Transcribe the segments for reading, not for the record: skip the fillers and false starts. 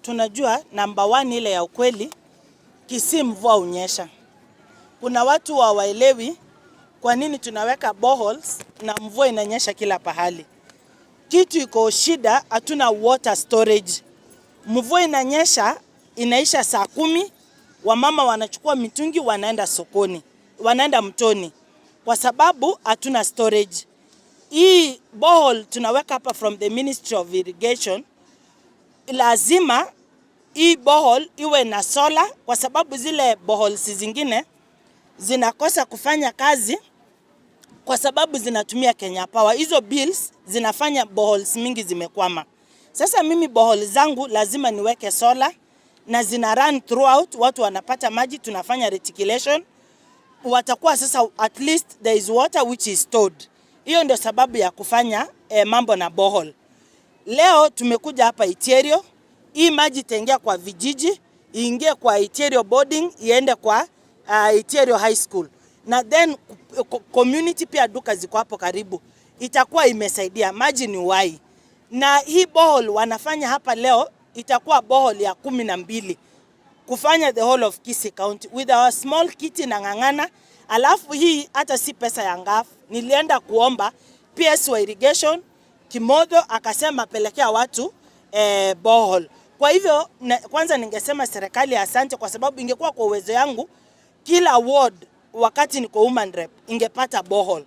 Tunajua number one ile ya ukweli, Kisii mvua unyesha. Kuna watu hawaelewi kwa nini tunaweka boreholes na mvua inanyesha kila pahali. Kitu iko shida, hatuna water storage. Mvua inanyesha, inaisha saa 10, wamama wanachukua mitungi wanaenda sokoni, wanaenda mtoni kwa sababu hatuna storage. Hii borehole tunaweka hapa from the Ministry of Irrigation. Lazima hii borehole iwe na solar kwa sababu zile boreholes zingine zinakosa kufanya kazi kwa sababu zinatumia Kenya Power. Hizo bills zinafanya boreholes mingi zimekwama. Sasa mimi borehole zangu lazima niweke solar na zina run throughout, watu wanapata maji, tunafanya reticulation. Watakuwa sasa at least there is water which is stored. Hiyo ndio sababu ya kufanya mambo na borehole. Leo tumekuja hapa Iterio. Hii maji itaingia kwa vijiji, iingie kwa Iterio boarding, iende kwa Iterio High School. Na then community pia duka ziko hapo karibu. Itakuwa imesaidia, maji ni uhai. Na hii borehole wanafanya hapa leo itakuwa borehole ya 12 kufanya the whole of Kisii County with our small kit na ngangana. Alafu hii hata si pesa ya NGAF. Nilienda kuomba PS wa irrigation Kimodho akasema pelekea watu borehole. Kwa hivyo kwanza ningesema serikali asante kwa sababu ingekuwa kwa uwezo yangu kila ward wakati niko woman rep ingepata borehole.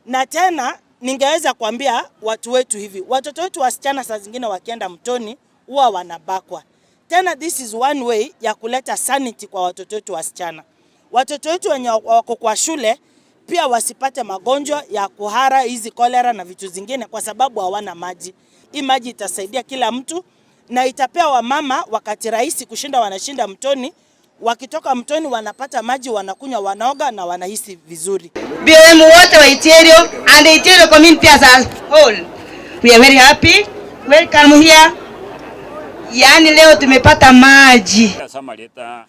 Na tena ningeweza kuambia watu wetu hivi, watoto wetu wasichana saa zingine wakienda mtoni huwa wanabakwa. Tena this is one way ya kuleta sanity kwa watoto wetu wasichana. Watoto wetu wenye wako kwa shule pia wasipate magonjwa ya kuhara, hizi kolera na vitu zingine kwa sababu hawana maji. Hii maji itasaidia kila mtu na itapea wamama wakati rahisi kushinda wanashinda mtoni. Wakitoka mtoni wanapata maji, wanakunywa, wanaoga na wanahisi vizuri. BM wote wa Iterio and the Iterio community as a whole, we are very happy. Welcome here. Yani leo tumepata maji. Samaleta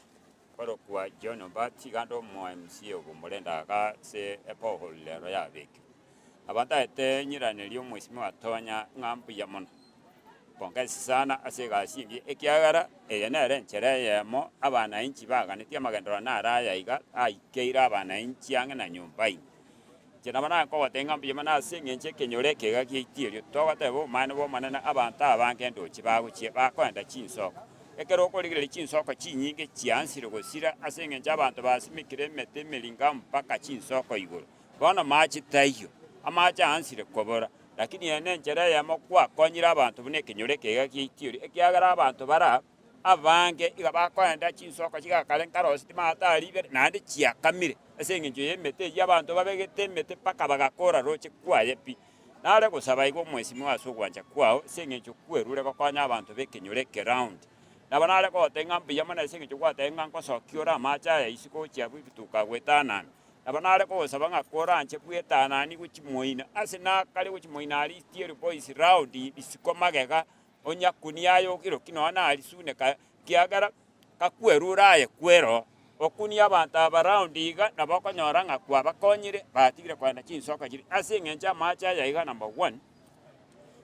kwa kwa John Obati kando mwa MC ogumulenda ka se borehole lero ya beki. Abanta ete nyiranelio mwisimu atonya ngambu ya mono. Pongezi sana asega singi ekiagara eyenere nchere yemo abana inchi baganitia magendora na araya iga aikeira abana inchi ange na nyumba ini. Jena bana ko watenga mbi mana singi nche kenyoreke ga kiitiro to watebo mane bo manana abanta abangendo chibago chie bakwenda chinsoko. Ekero koligere chinsoko chinyinge chiansiro gosira asenge njabantu basimikire mete melinga mpaka chinsoko igoro. Bona machi tayo amacha ansire kobora. Lakini ene njere yamo kwa konyira abantu bune kinyoreke ga kiitiro ekiagara abantu bara abange igabakwenda chinsoko chigakale nkaro sitima atari bere nandi chiakamire asenge njo yemete y'abantu babegete mete paka bagakora roche kwaye pi nare gusaba igo mwesimu asugwanja kwao senge njo kwerure kokonya abantu bekinyoreke round nabanare ko tenga mbiya mana senge njo kwatenga nkosokiora macha ya isiko chiabu bituka gwetana nabanare ko saba ngakora anche bwetana ni guchimoina asina kale guchimoina ali tier boys round isiko magega onya kunia yo kiro kino na ali sune ka kiagara kakweruraye kwero okunia abantu around iga nabakonyora ngakwa bakonyire batigire kwenda chinsoko kiri asenge nja macha ya iga number 1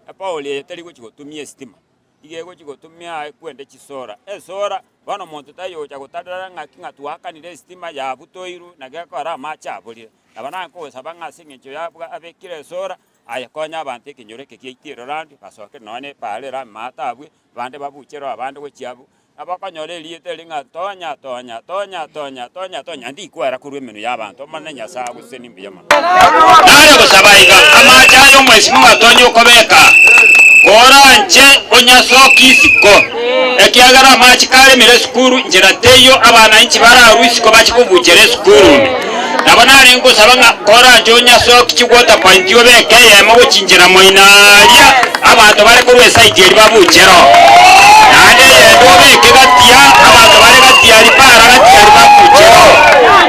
apaole yetali guchigotumia stima ige guchigotumia kwende chisora esora bano muntu tayo cha gutadara ngakinga tuakanire stima ya butoiru nagakora macha abulire nabana ko sabanga asenge njo yabwa abekire sora ayakonya abantu kinyoreke kiitiro randi basoke none pale ra matabwe bande babuchero abande wechiabu abakanyore liete linga tonya ndi kwara kurwe menu y'abantu manenya saa guseni mbiyama nare gusabayiga amajayo mwesimu atonyo kobeka oranje onyasoki siko ekiagara machikare mire skuru njera teyo abana inchi bara rusiko bachikubujere skuru nabana ngo sabanga oranje onyasoki chigota panjiyo bekeye mo guchinjira moinaria abantu bare kurwe side eri babujero nande yedobe kegatia abantu bare gatia ripara gatia babujero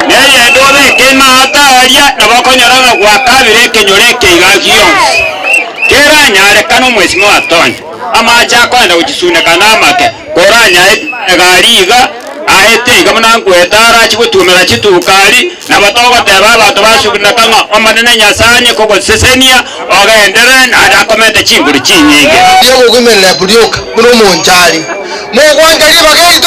ne yedobe kenataria nabakonyaraga gwa kabire kenyoreke igagio kera nyare kanu mwesimu atonya amacha kwenda uchisune kana make koranya egariga ete kamana kwetara chibutumira chitukali na batogo teba abantu basubina kanga omanene nyasanye koko sesenia ogendere na akomete chinguri chinyinge yego kwimela bulyoka muno monjali mugwanga libagezi